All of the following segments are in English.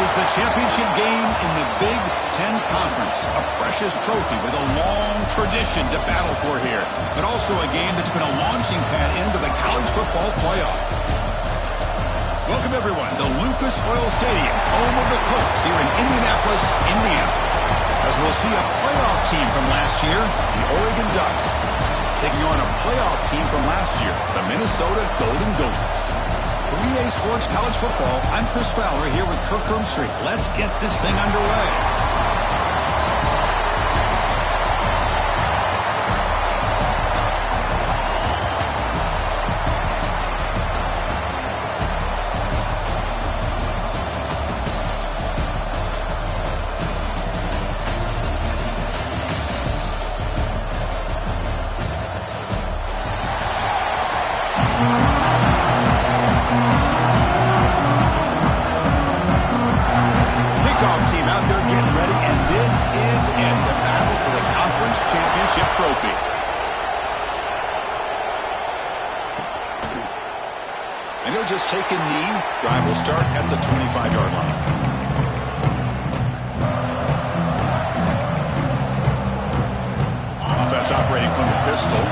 is the championship game in the Big Ten Conference. A precious trophy with a long tradition to battle for here, but also a game that's been a launching pad into the college football playoff. Welcome, everyone, to Lucas Oil Stadium, home of the Colts here in Indianapolis, Indiana. As we'll see a playoff team from last year, the Oregon Ducks, taking on a playoff team from last year, the Minnesota Golden Gophers. For EA Sports College Football, I'm Chris Fowler here with Kirk Herbstreit. Let's get this thing underway. Trophy. And he'll just take a knee. Drive will start at the 25-yard line. Offense operating from the pistol.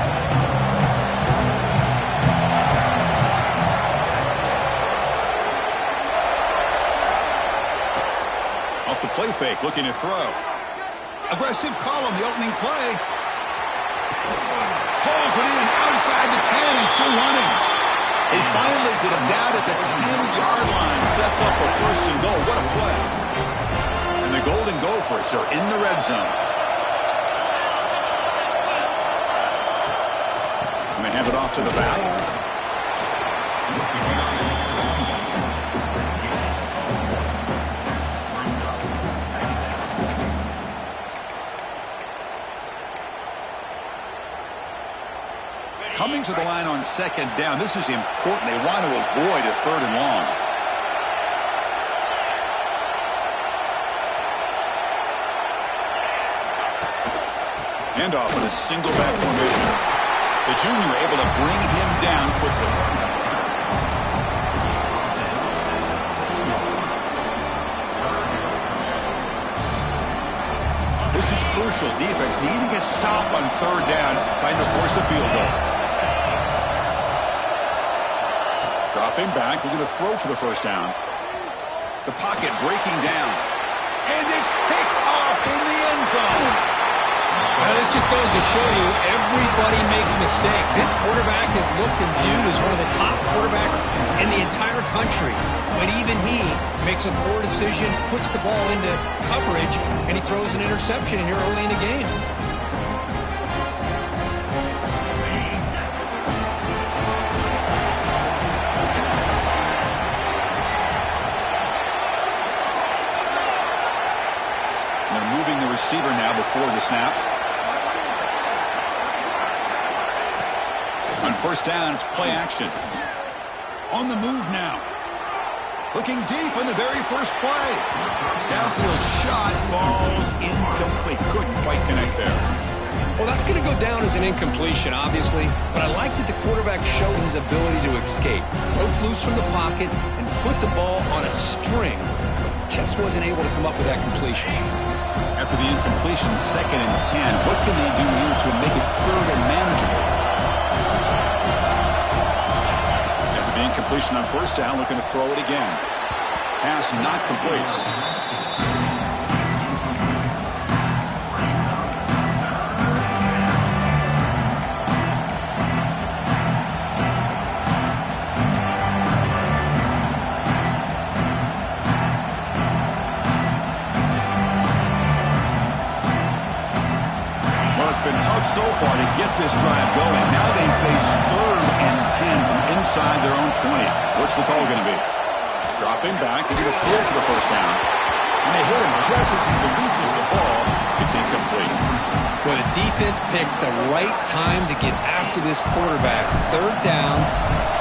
Off the play fake, looking to throw. Aggressive call on the opening play. Pulls it in outside the 10 and still running. They finally get him down at the 10-yard line. Sets up a first and goal. What a play. And the Golden Gophers are in the red zone. And they hand it off to the back. Coming to the line on second down. This is important. They want to avoid a third and long. Handoff in a single back formation. The junior able to bring him down quickly. This is crucial. Defense needing a stop on third down, trying to force a field goal. Dropping back, looking to throw for the first down. The pocket breaking down. And it's picked off in the end zone. Well, this just goes to show you everybody makes mistakes. This quarterback is looked and viewed as one of the top quarterbacks in the entire country. But even he makes a poor decision, puts the ball into coverage, and he throws an interception here early in the game. Receiver now before the snap. On first down, it's play action. On the move now. Looking deep on the very first play. Downfield shot, falls incomplete. Couldn't quite connect there. Well, that's going to go down as an incompletion, obviously, but I like that the quarterback showed his ability to escape. Broke loose from the pocket and put the ball on a string, but just wasn't able to come up with that completion. After the incompletion, 2nd and 10. What can they do here to make it third and manageable? After the incompletion on first down, looking to throw it again. Pass not complete. So far to get this drive going. Now they face 3rd and 10 from inside their own 20. What's the call going to be? Dropping back, they're going to throw for the first down. And they hit him just as he releases the ball. It's incomplete. Well, the defense picks the right time to get after this quarterback. 3rd down,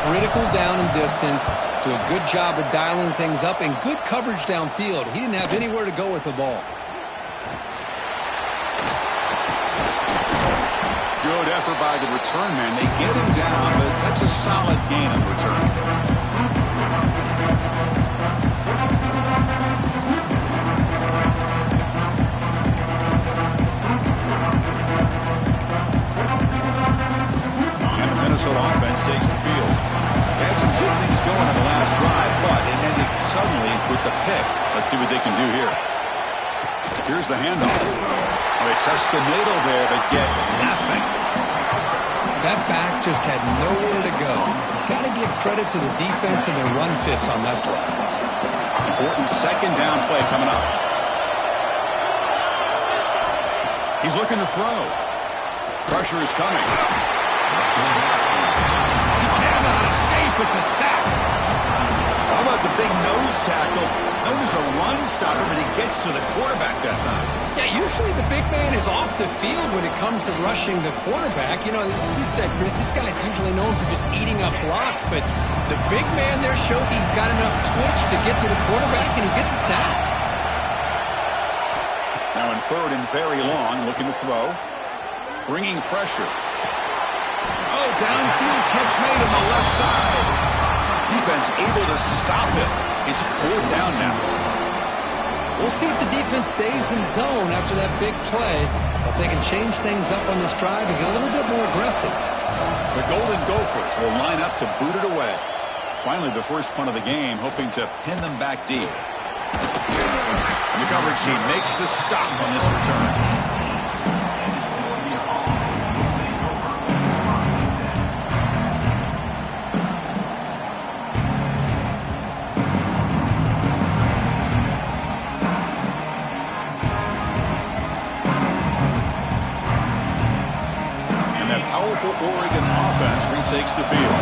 critical down and distance. Do a good job of dialing things up and good coverage downfield. He didn't have anywhere to go with the ball. Good effort by the return man. They get him down, but that's a solid gain on return. Minnesota offense takes the field. They had some good things going on the last drive, but it ended suddenly with the pick. Let's see what they can do here. Here's the handoff. They test the middle there, but get nothing. That back just had nowhere to go. Got to give credit to the defense and their run fits on that play. Important second down play coming up. He's looking to throw. Pressure is coming. He cannot escape. It's a sack. How about the big nose tackle? Known as a run stopper, but he gets to the quarterback that time. Yeah, usually the big man is off the field when it comes to rushing the quarterback. You know, you said, Chris, this guy's usually known for just eating up blocks, but the big man there shows he's got enough twitch to get to the quarterback, and he gets a sack. Now in third and very long, looking to throw. Bringing pressure. Oh, downfield catch made on the left side. Defense able to stop it. It's fourth down now. We'll see if the defense stays in zone after that big play. If they can change things up on this drive and get a little bit more aggressive. The Golden Gophers will line up to boot it away. Finally, the first punt of the game, hoping to pin them back deep. And the coverage team makes the stop on this return. Oregon offense retakes the field.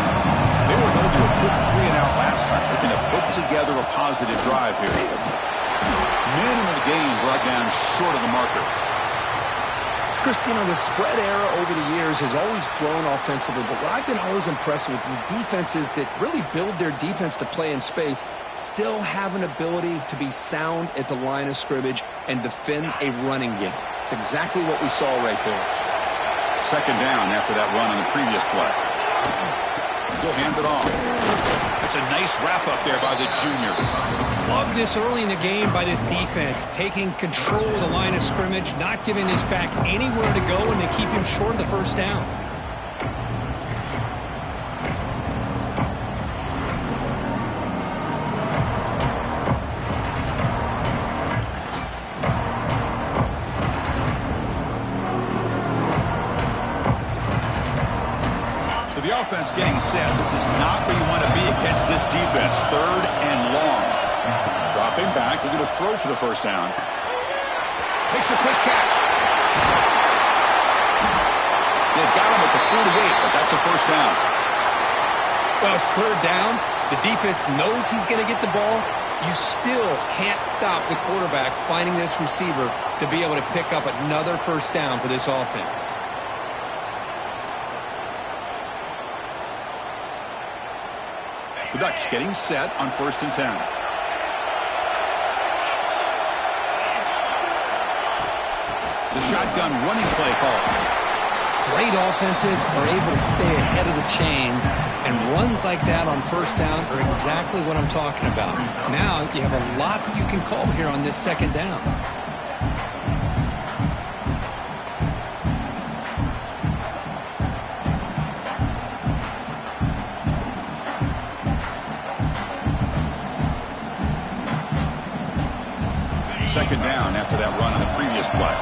They were held to a quick 3-and-out last time, looking to put together a positive drive here. Minimal gain brought down short of the marker. Chris, you know, the spread era over the years has always grown offensively, but what I've been always impressed with defenses that really build their defense to play in space still have an ability to be sound at the line of scrimmage and defend a running game. It's exactly what we saw right there. Second down after that run on the previous play. He'll hand it off. That's a nice wrap-up there by the junior. Love this early in the game by this defense, taking control of the line of scrimmage, not giving this back anywhere to go, and they keep him short of the first down. Offense getting set. This is not where you want to be against this defense. Third and long. Dropping back. They're going to throw for the first down. Makes a quick catch. They've got him at the 48, but that's a first down. Well, it's third down. The defense knows he's going to get the ball. You still can't stop the quarterback finding this receiver to be able to pick up another first down for this offense. The Ducks getting set on 1st and 10. The shotgun running play called. Great offenses are able to stay ahead of the chains, and runs like that on first down are exactly what I'm talking about. Now you have a lot that you can call here on this second down. Second down after that run on the previous play.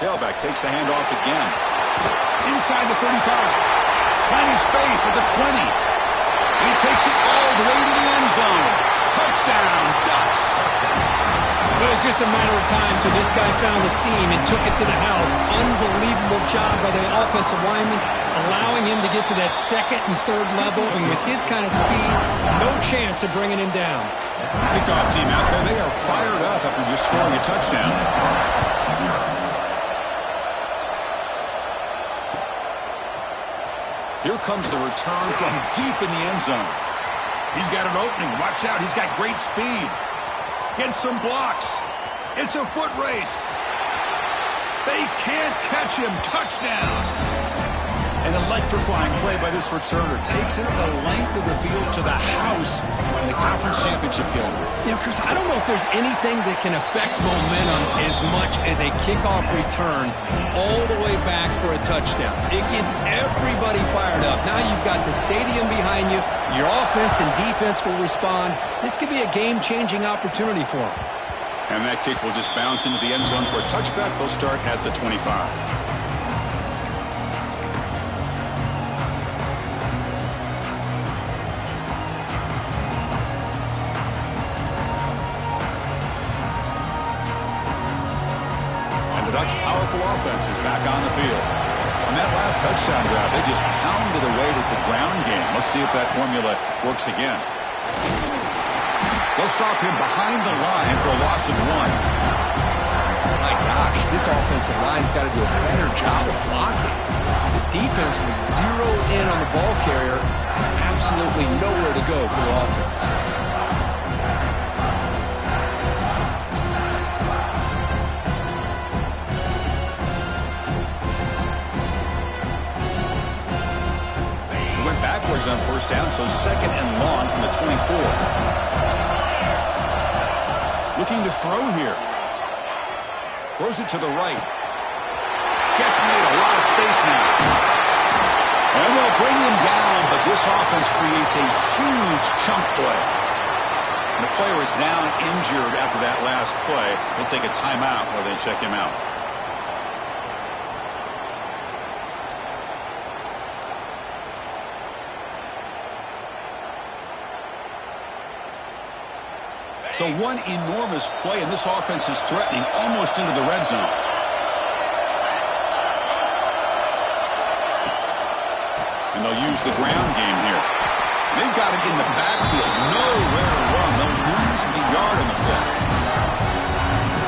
Tailback takes the handoff again. Inside the 35. Plenty space at the 20. He takes it all the way to the end zone. Touchdown, Ducks. It was just a matter of time till this guy found the seam and took it to the house. Unbelievable job by the offensive lineman, allowing him to get to that second and third level, and with his kind of speed, no chance of bringing him down. Kickoff team out there, they are fired up after just scoring a touchdown. Here comes the return from deep in the end zone. He's got an opening. Watch out, he's got great speed. Gets some blocks. It's a foot race. They can't catch him. Touchdown. An electrifying play by this returner. Takes it the length of the field to the house in the conference championship game. You know, Chris, I don't know if there's anything that can affect momentum as much as a kickoff return all the way back for a touchdown. It gets everybody fired up. Now you've got the stadium behind you. Your offense and defense will respond. This could be a game-changing opportunity for them. And that kick will just bounce into the end zone for a touchback. They'll start at the 25. Ducks' powerful offense is back on the field. On that last touchdown drive, they just pounded away with the ground game. Let's see if that formula works again. They'll stop him behind the line for a loss of 1. My gosh, this offensive line's got to do a better job of blocking. The defense was zeroed in on the ball carrier. Absolutely nowhere to go for the offense. Backwards on first down, so second and long from the 24. Looking to throw here. Throws it to the right. Catch made, a lot of space now. And they'll bring him down, but this offense creates a huge chunk play. And the player is down injured after that last play. They'll take a timeout while they check him out. So one enormous play, and this offense is threatening almost into the red zone. And they'll use the ground game here. They've got it in the backfield. Nowhere to run. They'll lose a yard on the play.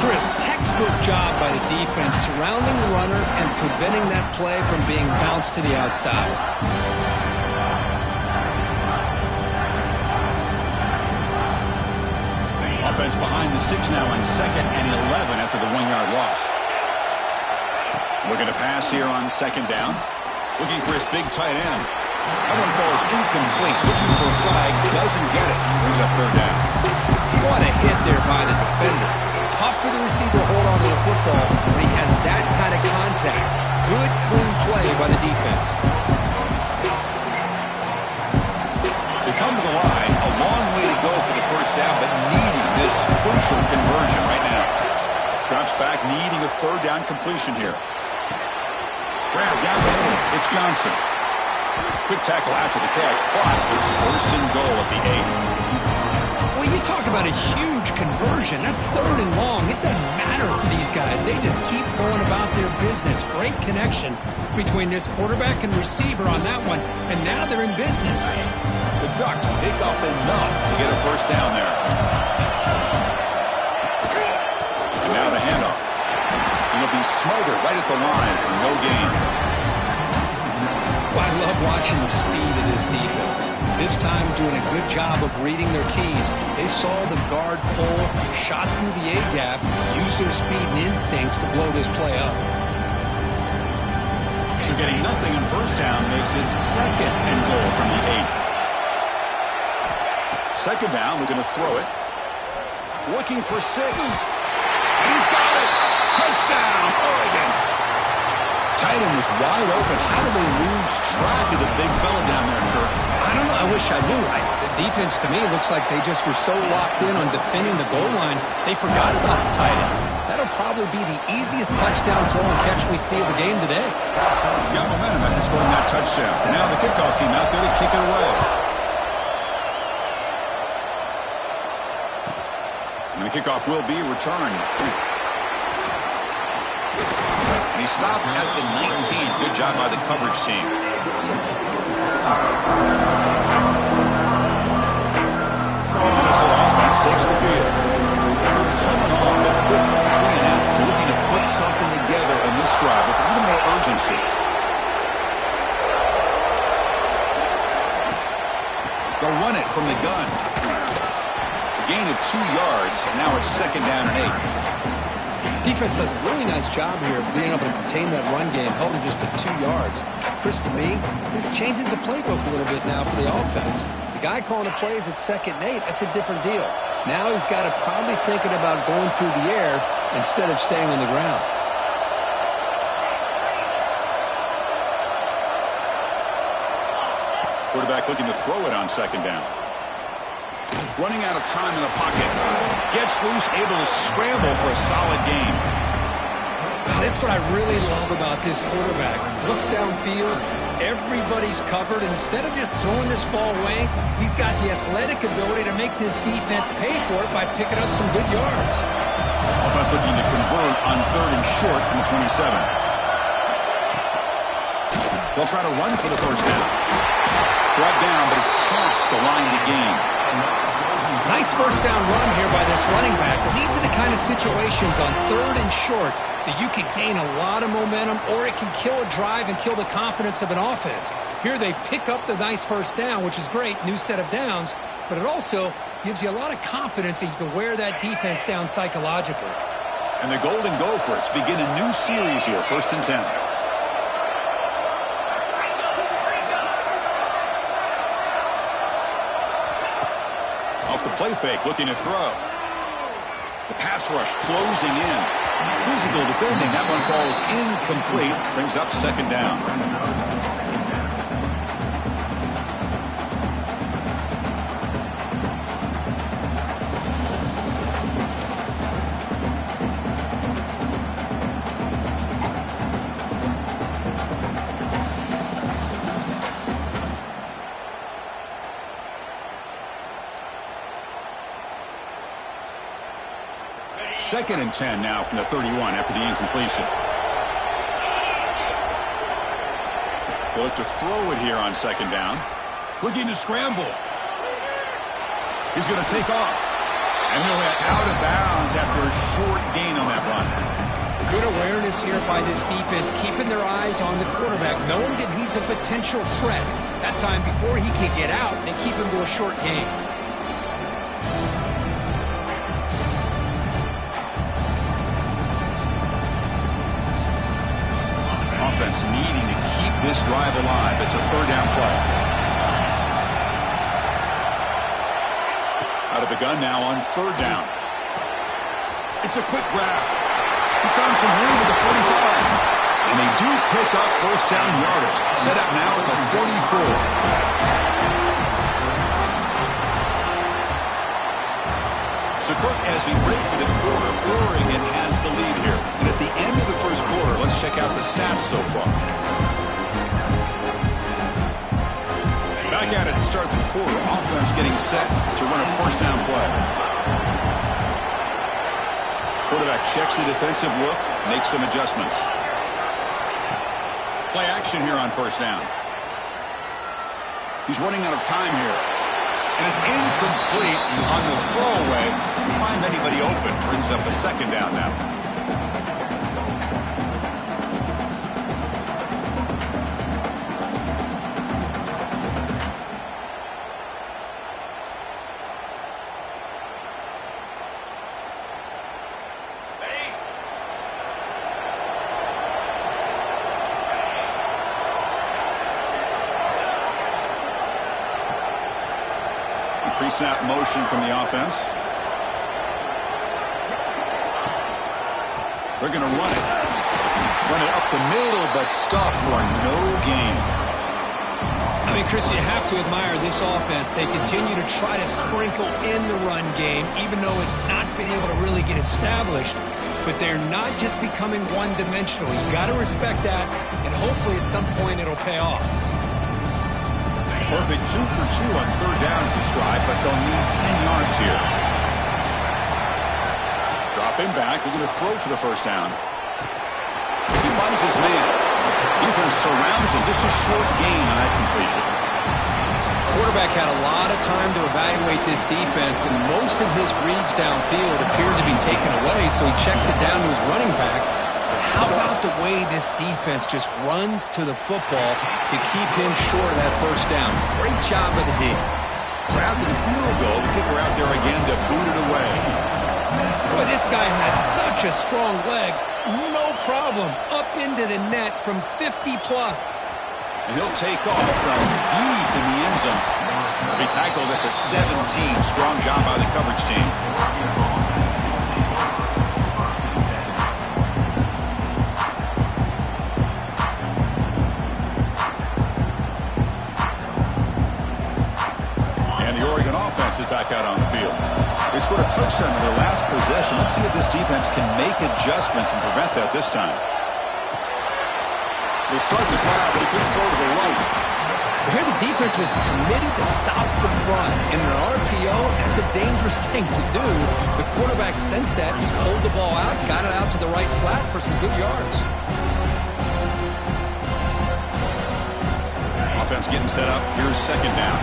Chris, textbook job by the defense surrounding the runner and preventing that play from being bounced to the outside. Offense behind the 6 now on 2nd and 11 after the 1-yard loss. Looking to pass here on 2nd down. Looking for his big tight end. That one falls incomplete. Looking for a flag. Doesn't get it. Brings up 3rd down. What a hit there by the defender. Tough for the receiver to hold on to the football when he has that kind of contact. Good, clean play by the defense. They come to the line. A long way to go for the first down, but needing this crucial conversion right now. Drops back, needing a 3rd down completion here. Grab down the middle. It's Johnson. Quick tackle after the catch, but it's 1st and goal at the 8. Well, you talk about a huge conversion. That's 3rd and long. It doesn't matter for these guys. They just keep going about their business. Great connection between this quarterback and receiver on that one, and now they're in business. The Ducks pick up enough to get a 1st down there. And now the handoff. It'll be Smolder right at the line for no gain. Well, I love watching the speed of this defense. This time doing a good job of reading their keys. They saw the guard pull, shot through the A-gap, used their speed and instincts to blow this play up. So getting nothing on 1st down makes it 2nd and goal from the 8. 2nd down, we're going to throw it. Looking for 6. And he's got it. Touchdown, Oregon. Tight end was wide open. How do they lose track of the big fella down there, Kirk? I don't know. I wish I knew. The defense, to me, looks like they just were so locked in on defending the goal line, they forgot about the tight end. That'll probably be the easiest touchdown throw and catch we see of the game today. Got momentum after scoring that touchdown. Now the kickoff team out there to kick it away. And the kickoff will be returned. And he stopped at the 19. Good job by the coverage team. The Minnesota offense takes the field. Coming off a quick 3 and out. So looking to put something together in this drive with a little more urgency. They'll run it from the gun. A gain of 2 yards. Now it's 2nd down and 8. Defense does a really nice job here of being able to contain that run game, held him just to 2 yards. Chris, to me, this changes the playbook a little bit now for the offense. The guy calling the plays at 2nd and 8, that's a different deal. Now he's got to probably thinking about going through the air instead of staying on the ground. Quarterback looking to throw it on 2nd down. Running out of time in the pocket. Gets loose, able to scramble for a solid gain. That's what I really love about this quarterback. Looks downfield, everybody's covered. Instead of just throwing this ball away, he's got the athletic ability to make this defense pay for it by picking up some good yards. Offense looking to convert on 3rd and short from the 27. They'll try to run for the 1st down. Brought down, but it's past the line to gain. Nice 1st down run here by this running back. And these are the kind of situations on 3rd and short that you can gain a lot of momentum, or it can kill a drive and kill the confidence of an offense. Here they pick up the nice 1st down, which is great, new set of downs, but it also gives you a lot of confidence that you can wear that defense down psychologically. And the Golden Gophers begin a new series here, 1st and 10. Off the play fake, looking to throw. The pass rush closing in. Physical defending. That one falls incomplete. Brings up 2nd down. Second and 10 now from the 31 after the incompletion. They look to throw it here on 2nd down. Looking to scramble. He's going to take off. And he'll get out of bounds after a short gain on that run. Good awareness here by this defense, keeping their eyes on the quarterback, knowing that he's a potential threat. That time before he can get out, they keep him to a short gain. Offense needing to keep this drive alive. It's a 3rd down play. Out of the gun now on 3rd down. It's a quick grab. He's found some room at the 45. And they do pick up 1st down yardage. Set up now at the 44. So, Kirk, as we break for the quarter, Oregon has the lead here. And at the end of the 1st quarter, let's check out the stats so far. Back at it to start the quarter. Offense getting set to run a 1st down play. Quarterback checks the defensive look, makes some adjustments. Play action here on 1st down. He's running out of time here. And it's incomplete on the throwaway. Find anybody open. Brings up a 2nd down now. Pre-snap motion from the offense. They're going to run it. Run it up the middle, but stuff for no gain. I mean, Chris, you have to admire this offense. They continue to try to sprinkle in the run game, even though it's not been able to really get established. But they're not just becoming one-dimensional. You got to respect that, and hopefully at some point it'll pay off. Perfect 2 for 2 on 3rd downs this drive, but they'll need 10 yards here. Dropping back, looking to throw for the 1st down. He finds his man. Defense surrounds him. Just a short gain on that completion. Quarterback had a lot of time to evaluate this defense, and most of his reads downfield appeared to be taken away, so he checks it down to his running back. How about the way this defense just runs to the football to keep him short of that 1st down? Great job by the D. So after the field goal, the kicker out there again to boot it away. Well, This guy has such a strong leg. No problem. Up into the net from 50-plus. And he'll take off from deep in the end zone. He'll be tackled at the 17. Strong job by the coverage team. And the Oregon offense is back out on the field. They scored a touchdown in their last possession. Let's see if this defense can make adjustments and prevent that this time. They start the drive with a good throw to the right. Here the defense was committed to stop the run. In an RPO, that's a dangerous thing to do. The quarterback sensed that. He's pulled the ball out, got it out to the right flat for some good yards. Offense getting set up. Here's second down.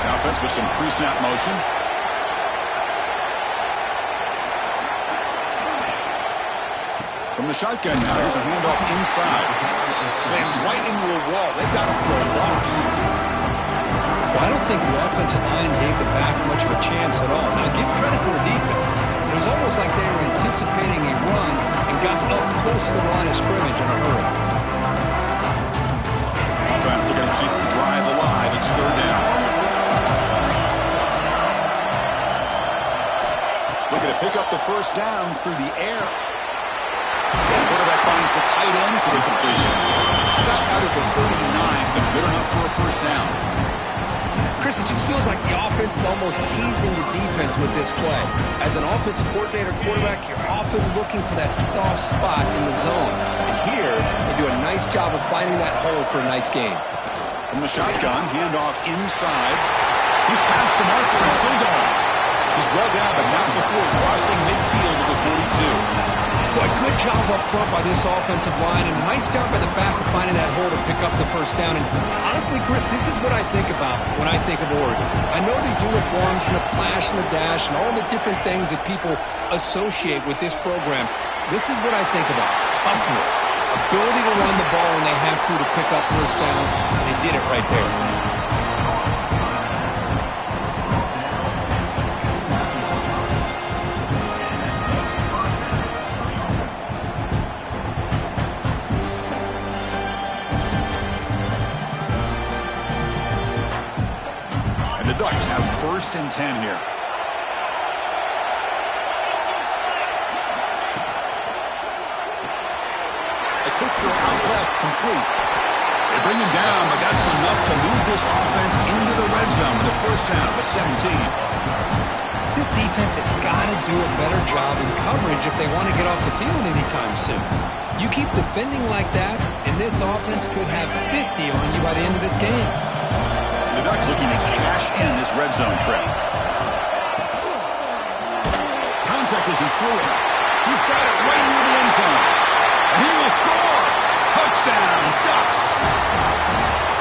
The offense with some pre-snap motion. From the shotgun now, here's a handoff inside. Slams right into a wall. They've got him for a loss. Well, I don't think the offensive line gave the back much of a chance at all. Now, give credit to the defense. It was almost like they were anticipating a run and got up close to the line of scrimmage in a hurry. Offense are going to keep the drive alive. It's third down. Looking to pick up the first down through the air. The quarterback finds the tight end for the completion. Stop out at the 39, but good enough for a first down. Chris, it just feels like the offense is almost teasing the defense with this play. As an offensive coordinator quarterback, you're often looking for that soft spot in the zone. And here, they do a nice job of finding that hole for a nice game. From the shotgun, handoff inside. He's past the marker and still going. He's brought down, but not before crossing midfield to the 42. Boy, good job up front by this offensive line, and nice job by the back of finding that hole to pick up the first down. And honestly, Chris, this is what I think about when I think of Oregon. I know the uniforms and the flash and the dash and all the different things that people associate with this program. This is what I think about. Toughness, ability to run the ball when they have to pick up first downs, and they did it right there. Ducks have first and 10 here. A quick throw out left, complete. They bring him down, but that's enough to move this offense into the red zone with a first down of 17. This defense has got to do a better job in coverage if they want to get off the field anytime soon. You keep defending like that, and this offense could have 50 on you by the end of this game. The Ducks looking to cash in this red zone trap. Contact as he threw it. He's got it right near the end zone. And he will score. Touchdown, Ducks.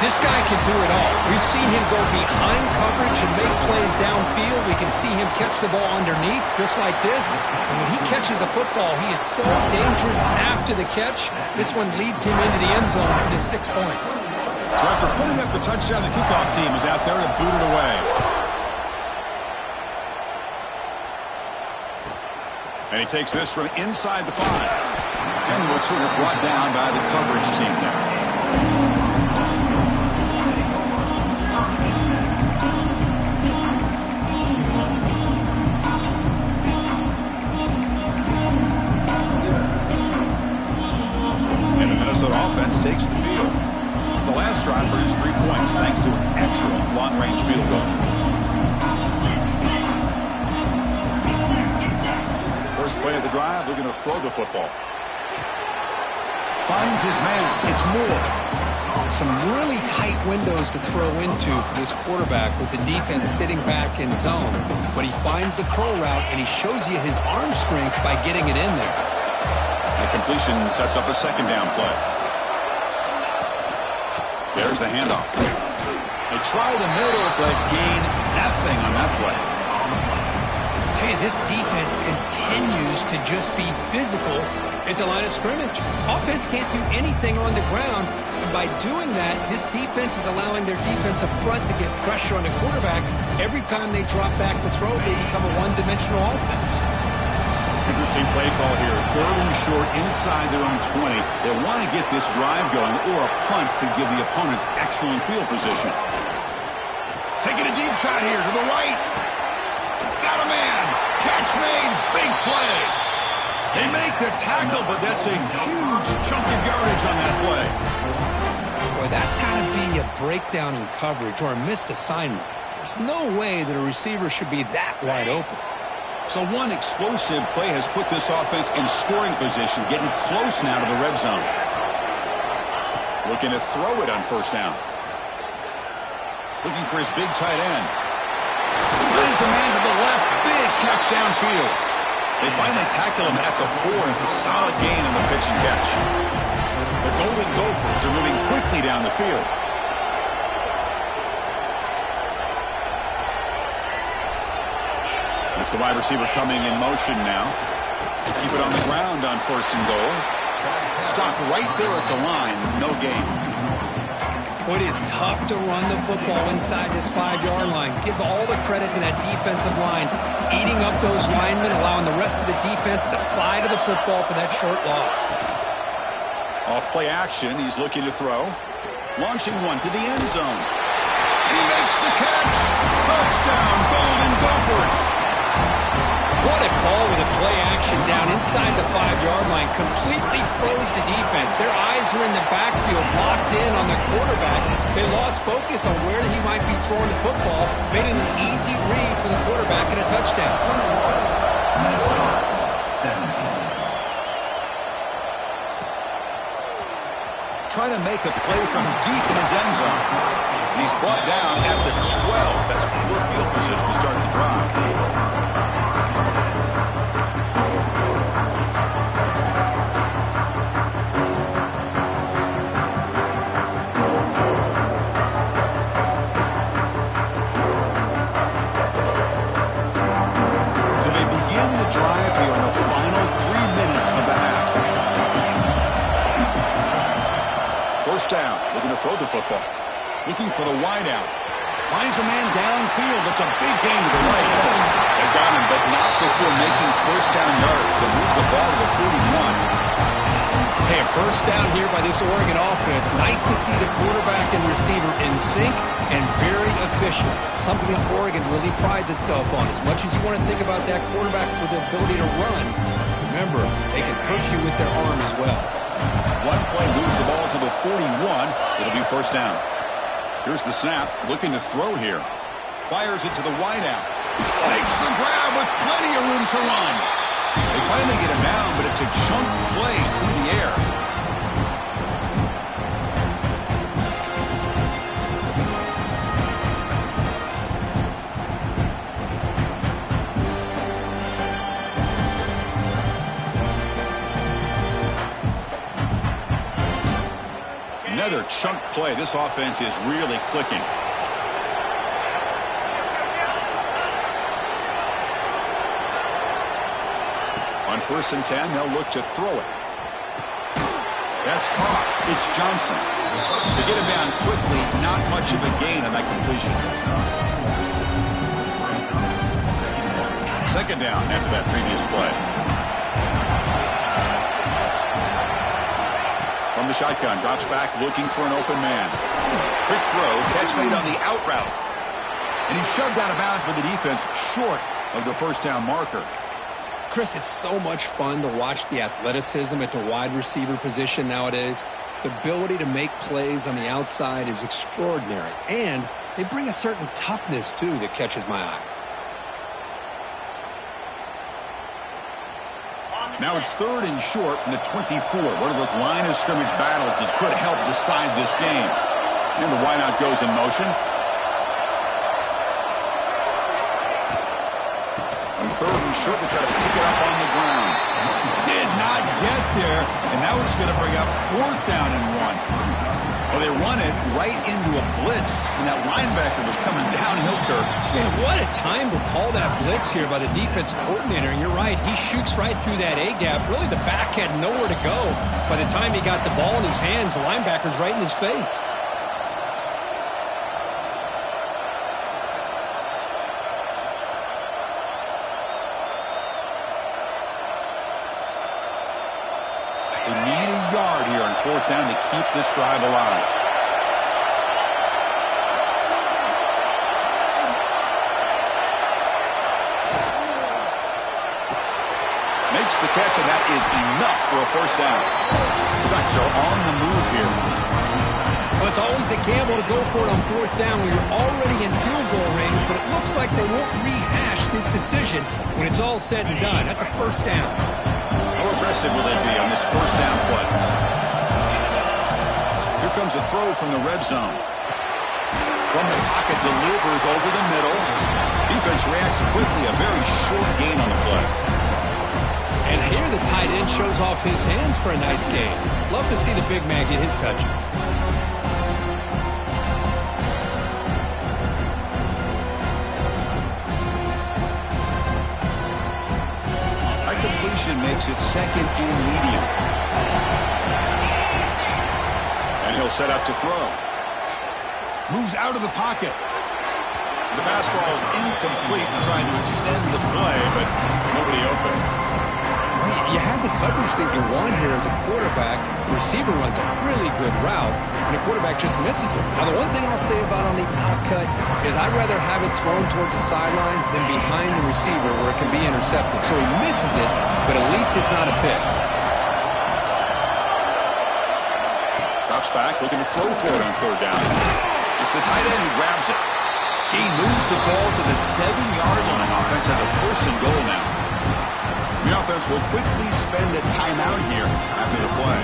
This guy can do it all. We've seen him go behind coverage and make plays downfield. We can see him catch the ball underneath just like this. And when he catches a football, he is so dangerous after the catch. This one leads him into the end zone for the 6 points. So after putting up the touchdown, the kickoff team is out there to boot it away. And he takes this from inside the 5. And the returner brought down by the coverage team there. And the Minnesota offense takes the field. The last drive produced 3 points thanks to an excellent long-range field goal. First play of the drive, looking to throw the football. Finds his man. It's more. Some really tight windows to throw into for this quarterback with the defense sitting back in zone. But he finds the curl route, and he shows you his arm strength by getting it in there. The completion sets up a second down play. There's the handoff. They try the middle, but gain nothing on that play. Hey, this defense continues to just be physical at the line of scrimmage. Offense can't do anything on the ground, and by doing that, this defense is allowing their defensive front to get pressure on the quarterback. Every time they drop back to throw, they become a one-dimensional offense. Interesting play call here. 3rd and short inside their own 20. They want to get this drive going, or a punt could give the opponents excellent field position. Taking a deep shot here to the right. Got a man. Catch made. Big play. They make the tackle, but that's a huge chunk of yardage on that play. Boy, that's got to be a breakdown in coverage or a missed assignment. There's no way that a receiver should be that wide open. So one explosive play has put this offense in scoring position, getting close now to the red zone. Looking to throw it on 1st down. Looking for his big tight end. Brings a man to the left. Big catch downfield. They finally tackle him at the 4. It's a solid gain on the pitch and catch. The Golden Gophers are moving quickly down the field. It's the wide receiver coming in motion now. Keep it on the ground on 1st and goal. Stop right there at the line. No gain. It is tough to run the football inside this 5-yard line. Give all the credit to that defensive line, eating up those linemen, allowing the rest of the defense to fly to the football for that short loss. Off play action. He's looking to throw. Launching one to the end zone. And he makes the catch. Touchdown, Golden Gophers. What a call with a play action down inside the 5-yard line. Completely throws the defense. Their eyes are in the backfield, locked in on the quarterback. They lost focus on where he might be throwing the football. Made it an easy read for the quarterback and a touchdown. Trying to make a play from deep in his end zone. He's brought down at the 12. That's poor field position to start the drive. Drive here in the final 3 minutes of the half. 1st down, looking to throw the football. Looking for the wideout. Finds a man downfield. It's a big gain to the right. They got him, but not before making 1st down yards. They moved the ball to the 41. Hey, a 1st down here by this Oregon offense. Nice to see the quarterback and receiver in sync and very efficient. Something that Oregon really prides itself on. As much as you want to think about that quarterback with the ability to run, remember, they can hurt you with their arm as well. One play, moves the ball to the 41. It'll be 1st down. Here's the snap. Looking to throw here. Fires it to the wideout. Makes the grab with plenty of room to run. They finally get him down, but it's a chunk play through the air. Another chunk play. This offense is really clicking. On 1st and 10, they'll look to throw it. That's caught. It's Johnson. They get him down quickly. Not much of a gain on that completion. 2nd down after that previous play. From the shotgun, drops back, looking for an open man. Quick throw, catch made on the out route. And he's shoved out of bounds by the defense short of the 1st down marker. Chris, it's so much fun to watch the athleticism at the wide receiver position nowadays. The ability to make plays on the outside is extraordinary. And they bring a certain toughness, too, that catches my eye. Now it's 3rd and short in the 24. One of those line of scrimmage battles that could help decide this game. And the wideout goes in motion. On 3rd and short, they try to pick it up on the ground. Did not get there. And now it's going to bring up 4th down and 1. Well, they run it right into a blitz, and that linebacker was coming downhill, Kirk. Man, what a time to call that blitz here by the defensive coordinator. And you're right, he shoots right through that A-gap. Really, the back had nowhere to go. By the time he got the ball in his hands, the linebacker's right in his face. They need a yard here on 4th down to keep this drive alive. Makes the catch, and that is enough for a 1st down. So on the move here. Well, it's always a gamble to go for it on 4th down when you're already in field goal range, but it looks like they won't rehash this decision when it's all said and done. That's a 1st down. How aggressive will they be on this 1st down play? Here comes a throw from the red zone. From the pocket, delivers over the middle. Defense reacts quickly. A very short gain on the play. And here the tight end shows off his hands for a nice game. Love to see the big man get his touches. High completion makes it 2nd and medium. And he'll set up to throw. Moves out of the pocket. The pass ball is incomplete and trying to extend the play, but nobody open. You had the coverage that you want here as a quarterback. The receiver runs a really good route, and the quarterback just misses it. Now, the one thing I'll say about on the out cut is I'd rather have it thrown towards the sideline than behind the receiver where it can be intercepted. So he misses it, but at least it's not a pick. Drops back, looking to throw for it on 3rd down. It's the tight end who grabs it. He moves the ball to the 7-yard line. Offense has a 1st and goal now. The offense will quickly spend a timeout here after the play.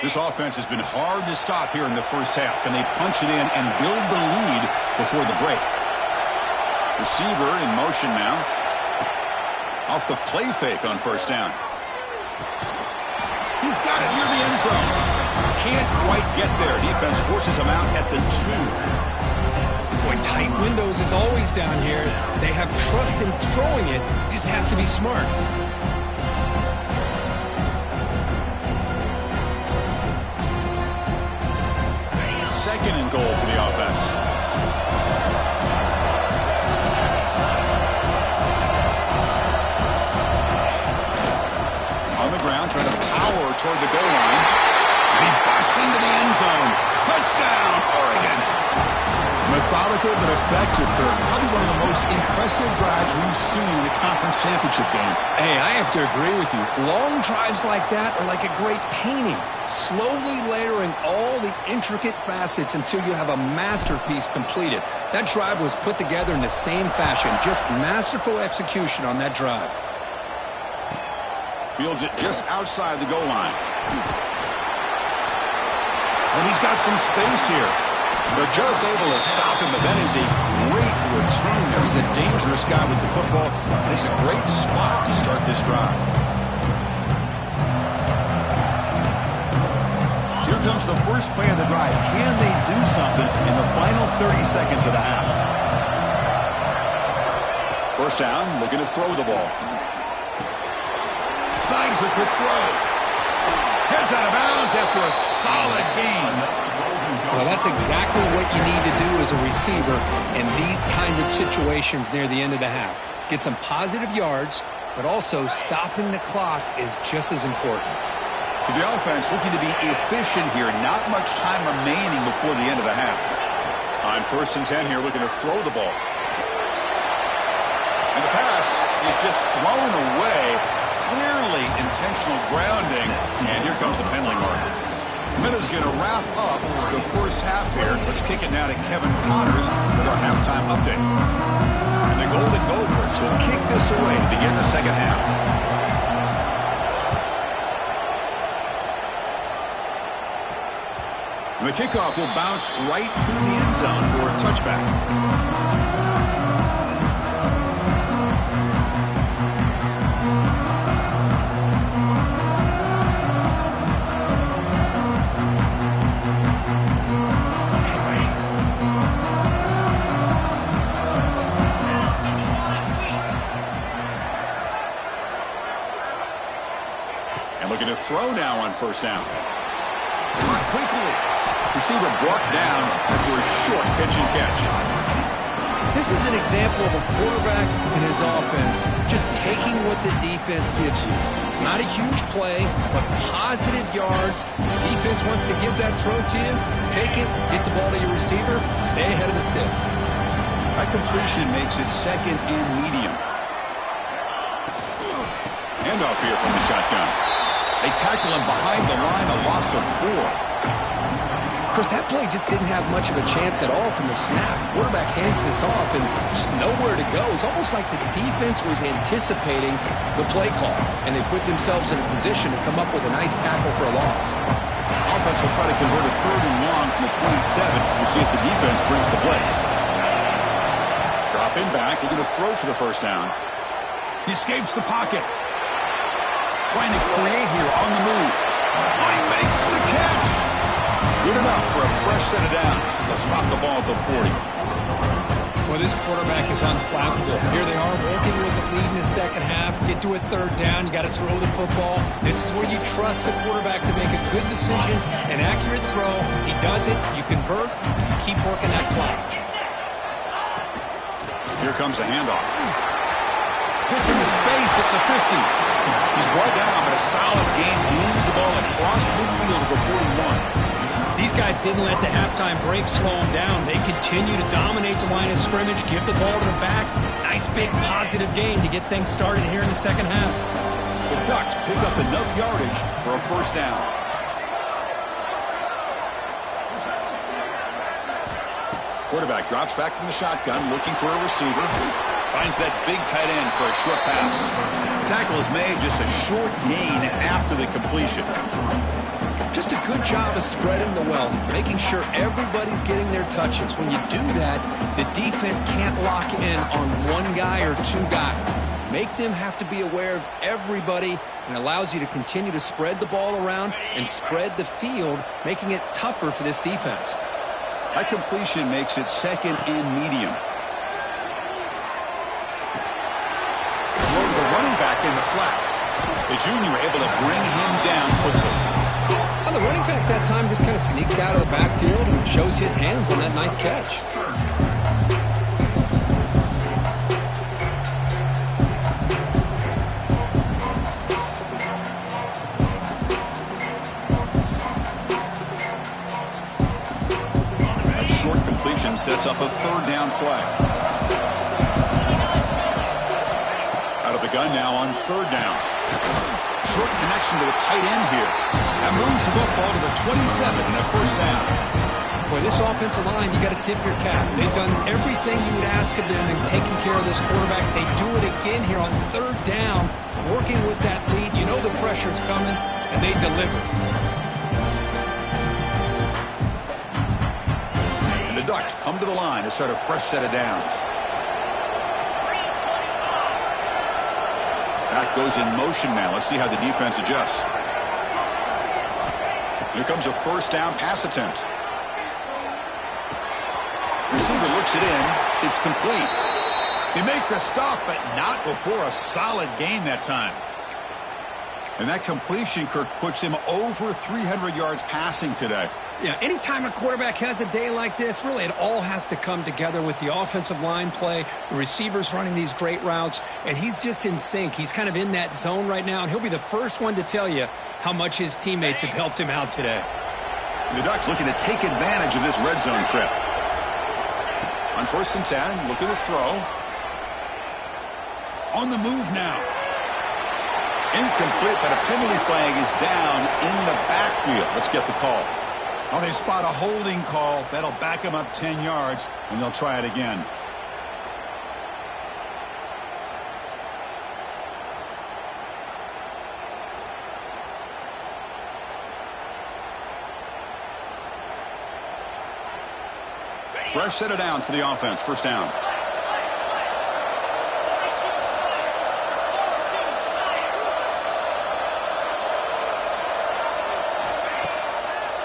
This offense has been hard to stop here in the 1st half. Can they punch it in and build the lead before the break? Receiver in motion now. Off the play fake on 1st down. He's got it near the end zone. Can't quite get there. Defense forces him out at the 2. Boy, tight windows is always down here. They have trust in throwing it. You just have to be smart. 2nd and goal for the offense. Trying to power toward the goal line. And he busts into the end zone. Touchdown, Oregon. Methodical but effective, Kirk. Probably one of the most impressive drives we've seen in the conference championship game. Hey, I have to agree with you. Long drives like that are like a great painting. Slowly layering all the intricate facets until you have a masterpiece completed. That drive was put together in the same fashion. Just masterful execution on that drive. Fields it just outside the goal line. And he's got some space here. They're just able to stop him, but that is a great return there. He's a dangerous guy with the football, and it's a great spot to start this drive. Here comes the first play of the drive. Can they do something in the final 30 seconds of the half? 1st down, looking to throw the ball. Signs the quick throw. Heads out of bounds after a solid gain. Well, that's exactly what you need to do as a receiver in these kind of situations near the end of the half. Get some positive yards, but also stopping the clock is just as important. To the offense, looking to be efficient here. Not much time remaining before the end of the half. On 1st and 10 here, looking to throw the ball. And the pass is just thrown away. Clearly intentional grounding, and here comes the penalty marker. Minute's going to wrap up the 1st half here. Let's kick it now to Kevin Connors with our halftime update. And the Golden Gophers will kick this away to begin the 2nd half. And the kickoff will bounce right through the end zone for a touchback. Looking to throw now on first down. Caught quickly. Receiver brought down after a short pitch and catch. This is an example of a quarterback and his offense just taking what the defense gives you. Not a huge play, but positive yards. Defense wants to give that throw to you. Take it, get the ball to your receiver, stay ahead of the sticks. That completion makes it second and medium. Handoff here from the shotgun. They tackle him behind the line, a loss of 4. Chris, that play just didn't have much of a chance at all from the snap. Quarterback hands this off and just nowhere to go. It's almost like the defense was anticipating the play call, and they put themselves in a position to come up with a nice tackle for a loss. Offense will try to convert a 3rd and long from the 27. We'll see if the defense brings the blitz. Dropping back, looking to throw for the first down. He escapes the pocket. Trying to create here on the move. Oh, he makes the catch. Good enough for a fresh set of downs. They'll spot the ball at the 40. Well, this quarterback is unflappable. Here they are working with the lead in the second half. Get to a 3rd down. You got to throw the football. This is where you trust the quarterback to make a good decision, an accurate throw. He does it. You convert, and you keep working that clock. Here comes the handoff. Gets into space at the 50. He's brought down, but a solid gain moves the ball across midfield to the 41. These guys didn't let the halftime break slow them down. They continue to dominate the line of scrimmage, give the ball to the back. Nice big positive gain to get things started here in the second half. The Ducks pick up enough yardage for a first down. Quarterback drops back from the shotgun, looking for a receiver. Finds that big tight end for a short pass. Tackle is made, just a short gain after the completion. Just a good job of spreading the wealth, making sure everybody's getting their touches. When you do that, the defense can't lock in on one guy or 2 guys. Make them have to be aware of everybody, and allows you to continue to spread the ball around and spread the field, making it tougher for this defense. That completion makes it second and medium. Throw to the running back in the flat. The junior able to bring him down quickly. Well, the running back that time just kind of sneaks out of the backfield and shows his hands on that nice catch. That short completion sets up a 3rd down play. Out of the gun now on 3rd down. Short connection to the tight end here. That moves the football to the 27 and a first down. Boy, this offensive line, you got to tip your cap. They've done everything you would ask of them in taking care of this quarterback. They do it again here on 3rd down, working with that lead. You know the pressure's coming, and they deliver. And the Ducks come to the line to start a fresh set of downs. Back goes in motion now. Let's see how the defense adjusts. Here comes a first down pass attempt. Receiver looks it in. It's complete. They make the stop, but not before a solid gain that time. And that completion, Kirk, puts him over 300 yards passing today. Yeah, anytime a quarterback has a day like this, really it all has to come together with the offensive line play, the receivers running these great routes, and he's just in sync. He's kind of in that zone right now, and he'll be the first one to tell you how much his teammates have helped him out today. And the Ducks looking to take advantage of this red zone trip. On 1st and 10, looking to throw. On the move now. Incomplete, but a penalty flag is down in the backfield. Let's get the call. Oh, they spot a holding call. That'll back them up 10 yards, and they'll try it again. fresh set of downs for the offense. First down.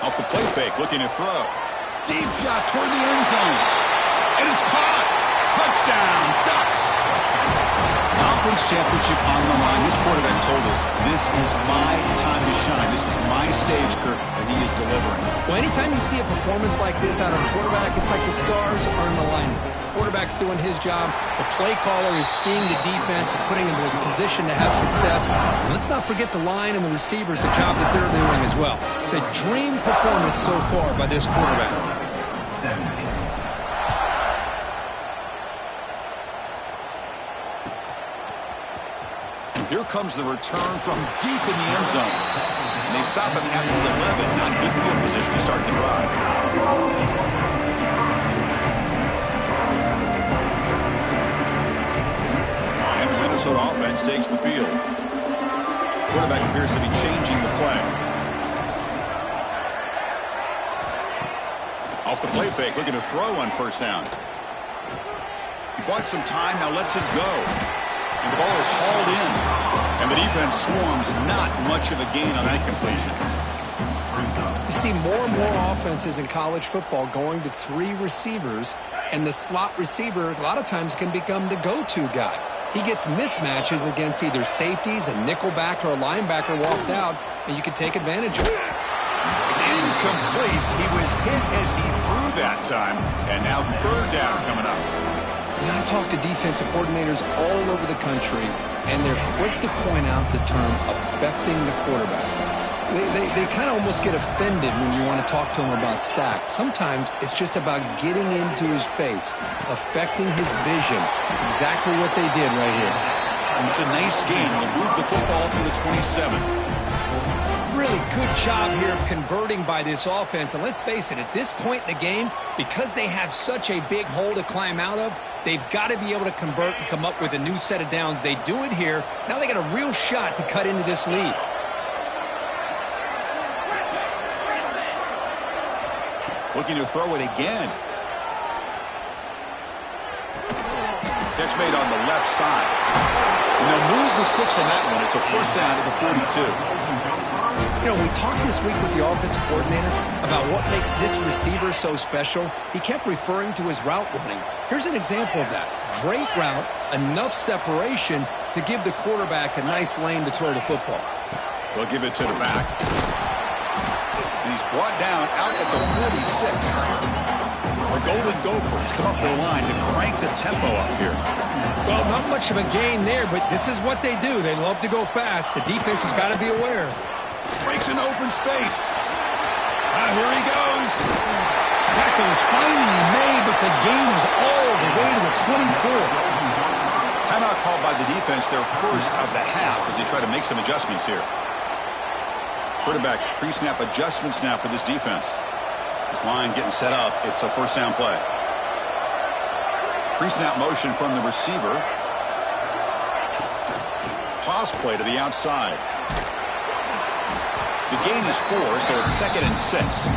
Off the play fake, looking to throw. Deep shot toward the end zone. And it's caught. Touchdown, Ducks. Conference championship on the line. This quarterback told us, this is my time to shine. This is my stage, Kirk, and he is delivering. Well, anytime you see a performance like this out of a quarterback, it's like the stars are in alignment. The quarterback's doing his job. The play caller is seeing the defense and putting him in a position to have success. And let's not forget the line and the receivers, the job that they're doing as well. It's a dream performance so far by this quarterback. 17. Here comes the return from deep in the end zone. And they stop him at the 11. Not good field position to start the drive. And the Minnesota offense takes the field. Quarterback appears to be changing the play. Off the play fake, looking to throw on first down. He bought some time, now lets it go. And the ball is hauled in. And the defense swarms. Not much of a gain on that completion. You see more and more offenses in college football going to 3 receivers, and the slot receiver a lot of times can become the go-to guy. He gets mismatches against either safeties, a nickelback, or a linebacker walked out, and you can take advantage of it. It's incomplete. He was hit as he threw that time. And now third down coming up. And I talk to defensive coordinators all over the country, and they're quick to point out the term affecting the quarterback. They kind of almost get offended when you want to talk to them about sacks. Sometimes it's just about getting into his face, affecting his vision. That's exactly what they did right here. It's a nice game. They'll move the football to the 27. Really good job here of converting by this offense. And let's face it, at this point in the game, because they have such a big hole to climb out of, they've got to be able to convert and come up with a new set of downs. They do it here. Now they got a real shot to cut into this lead. Looking to throw it again. Catch made on the left side. And they'll move the 6 on that one. It's a first down to the 42. You know, we talked this week with the offensive coordinator about what makes this receiver so special. He kept referring to his route running. Here's an example of that. Great route, enough separation to give the quarterback a nice lane to throw the football. They'll give it to the back. And he's brought down out at the 46. The Golden Gophers come up the line to crank the tempo up here. Well, not much of a gain there, but this is what they do. They love to go fast. The defense has got to be aware. Breaks an open space. Here he goes. Tackle is finally made, but the gain is all the way to the 24. Timeout called by the defense, their first of the half, as they try to make some adjustments here. Quarterback pre-snap adjustments now for this defense. This line getting set up. It's a first down play. Pre-snap motion from the receiver. Toss play to the outside. The gain is 4, so it's 2nd and 6.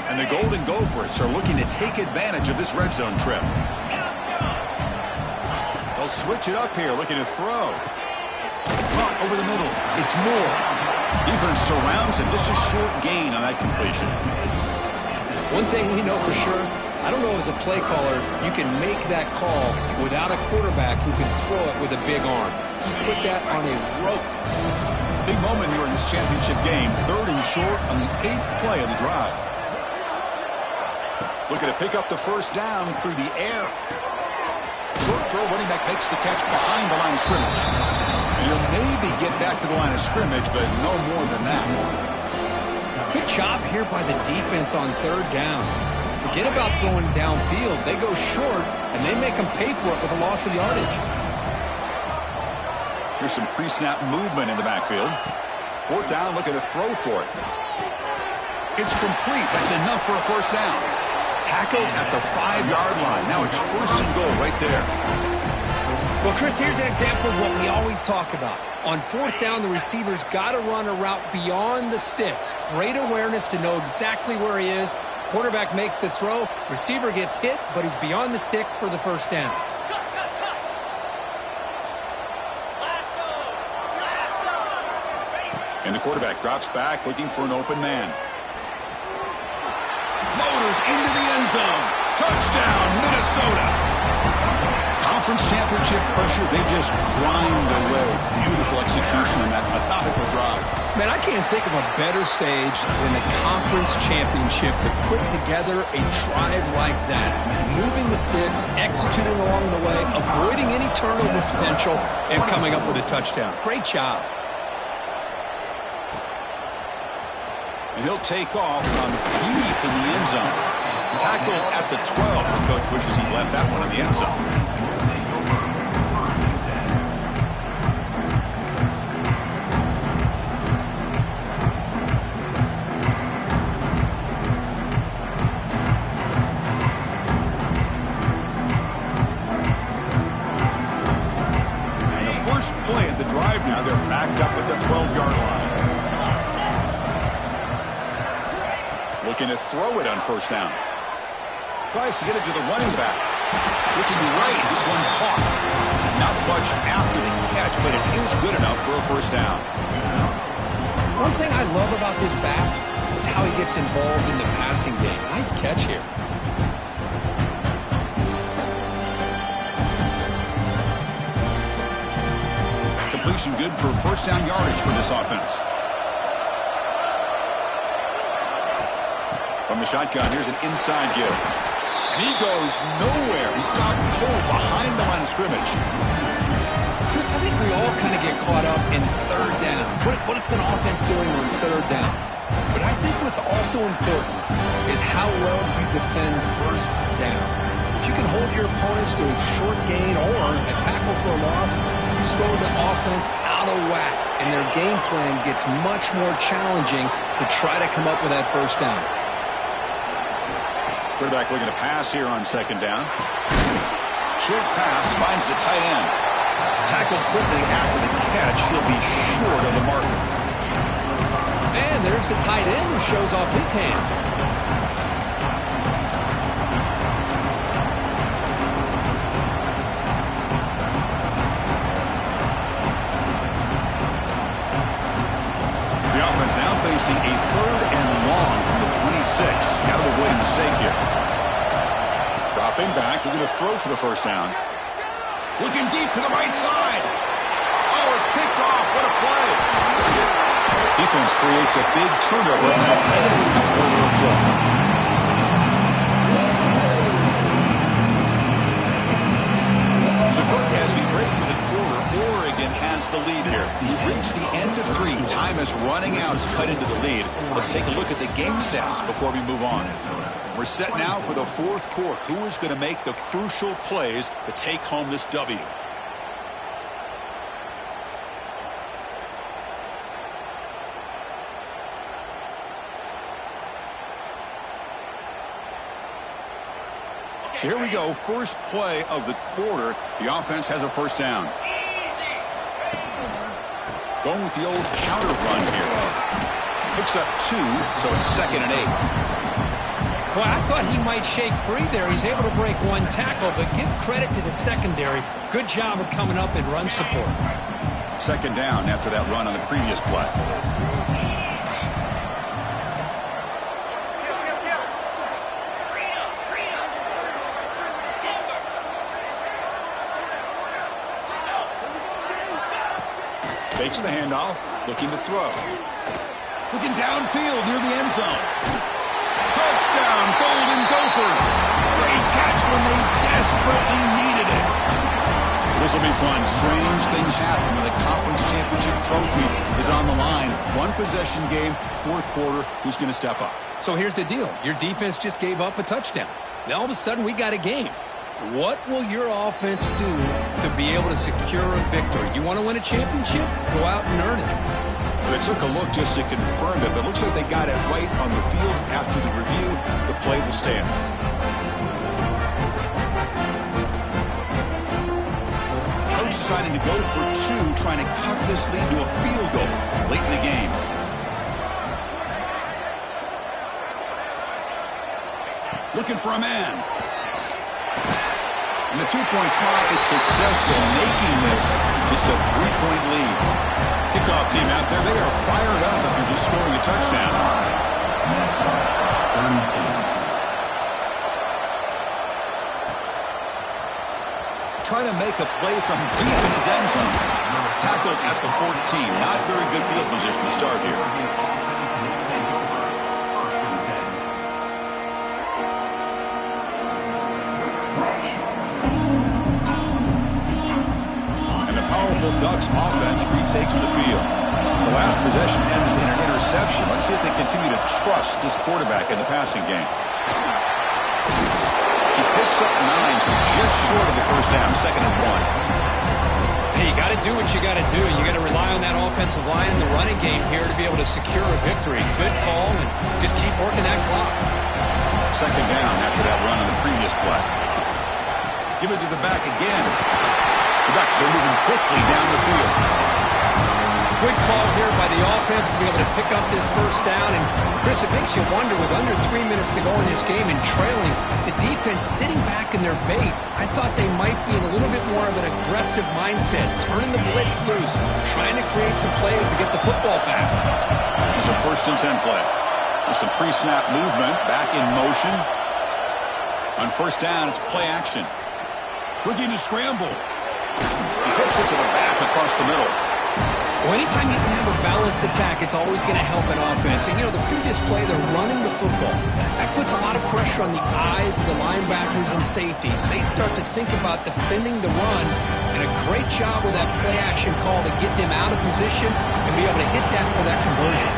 And the Golden Gophers are looking to take advantage of this red zone trip. They'll switch it up here, looking to throw. Over the middle. It's Moore. Defense surrounds him. Just a short gain on that completion. One thing we know for sure, I don't know as a play caller, you can make that call without a quarterback who can throw it with a big arm. He put that on a rope. Big moment here in this championship game. 3rd and short on the 8th play of the drive. Looking to pick up the first down through the air. Short throw, running back makes the catch behind the line of scrimmage. And he'll maybe get back to the line of scrimmage, but no more than that. Good job here by the defense on 3rd down. Forget about throwing downfield. They go short, and they make them pay for it with a loss of yardage. Here's some pre-snap movement in the backfield. 4th down, looking to throw for it. It's complete. That's enough for a first down. Tackled at the 5-yard line. Now it's 1st and goal right there. Well, Chris, here's an example of what we always talk about. On 4th down, the receiver's got to run a route beyond the sticks. Great awareness to know exactly where he is. Quarterback makes the throw. Receiver gets hit, but he's beyond the sticks for the 1st down. And the quarterback drops back looking for an open man. Motors into the end zone. Touchdown, Minnesota. Conference championship pressure, they just grind away. Beautiful execution on that methodical drive. Man, I can't think of a better stage than the conference championship to put together a drive like that. Moving the sticks, executing along the way, avoiding any turnover potential, and coming up with a touchdown. Great job. And he'll take off from deep in the end zone. Tackled at the 12. The coach wishes he left that one in the end zone. And the first play of the drive now, they're backed up at the 12-yard line. Looking to throw it on 1st down. Tries to get it to the running back. Looking right, this one caught. Not much after the catch, but it is good enough for a 1st down. One thing I love about this back is how he gets involved in the passing game. Nice catch here. Completion good for 1st down yardage for this offense. From the shotgun, here's an inside give. And he goes nowhere. Stopped cold behind the line of scrimmage. Chris, I think we all kind of get caught up in 3rd down. What's an offense doing on 3rd down? But I think what's also important is how well you defend 1st down. If you can hold your opponents to a short gain or a tackle for a loss, just throw the offense out of whack, and their game plan gets much more challenging to try to come up with that 1st down. Quarterback looking to pass here on 2nd down. Short pass finds the tight end. Tackled quickly after the catch. He'll be short of the mark. And there's the tight end who shows off his hands. The offense now facing a 3rd and long from the 26. Got to avoid a mistake here. Dropping back, looking to throw for the 1st down. Looking deep to the right side. Oh, it's picked off. What a play. Defense creates a big turnover in that end of the quarter of play. So, Kirk, as we break for the quarter, Oregon has the lead here. We've reached the end of 3. Time is running out. It's cut into the lead. Let's take a look at the game stats before we move on. We're set now for the 4th quarter. Who is going to make the crucial plays to take home this W? So here we go. First play of the quarter. The offense has a 1st down. Going with the old counter run here. Picks up 2, so it's 2nd and 8. Well, I thought he might shake free there. He's able to break 1 tackle, but give credit to the secondary. Good job of coming up in run support. 2nd down after that run on the previous play. Takes the handoff, looking to throw. Looking downfield near the end zone. Touchdown, Golden Gophers. Great catch when they desperately needed it. This will be fun. Strange things happen when the conference championship trophy is on the line. 1-possession game, 4th quarter. Who's going to step up? So here's the deal. Your defense just gave up a touchdown. Now all of a sudden we got a game. What will your offense do to be able to secure a victory? You want to win a championship? Go out and earn it. They took a look just to confirm it, but it looks like they got it right on the field. After the review, the play will stand. Orange deciding to go for two, trying to cut this lead to a field goal late in the game. Looking for a man. And the two-point try is successful, making this just a three-point lead. Kickoff team out there, they are fired up after just scoring a touchdown. Trying to make a play from deep in his end zone. Tackled at the 14. Not very good field position to start here. And the powerful Ducks offense retakes the field. The last possession ended in an interception. Let's see if they continue to trust this quarterback in the passing game. He picks up 9, so just short of the first down, 2nd and 1. Hey, you got to do what you got to do. You got to rely on that offensive line, the running game here to be able to secure a victory. Good call, and just keep working that clock. 2nd down after that run on the previous play. Give it to the back again. The Ducks are moving quickly down the field. Good call here by the offense to be able to pick up this first down. And, Chris, it makes you wonder, with under 3 minutes to go in this game and trailing, the defense sitting back in their base, I thought they might be in a little bit more of an aggressive mindset, turning the blitz loose, trying to create some plays to get the football back. It's a 1st and 10 play. With some pre-snap movement, back in motion. On 1st down, it's play action. Looking to scramble. He hits it to the back across the middle. Well, anytime you can have a balanced attack, it's always going to help an offense. And, the previous play, they're running the football. That puts a lot of pressure on the eyes of the linebackers and safeties. They start to think about defending the run, and a great job with that play-action call to get them out of position and be able to hit that for that conversion.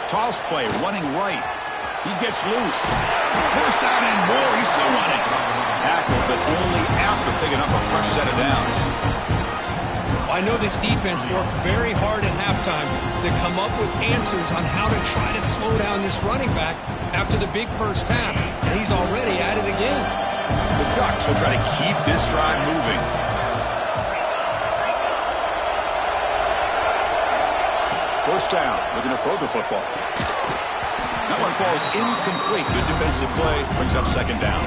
Toss play, running right. He gets loose. First down and more. He's still running. Tackled, but only after picking up a fresh set of downs. I know this defense worked very hard at halftime to come up with answers on how to try to slow down this running back after the big first half, and he's already at it again. The Ducks will try to keep this drive moving. First down, looking to throw the football. That one falls incomplete. Good defensive play. Brings up 2nd down.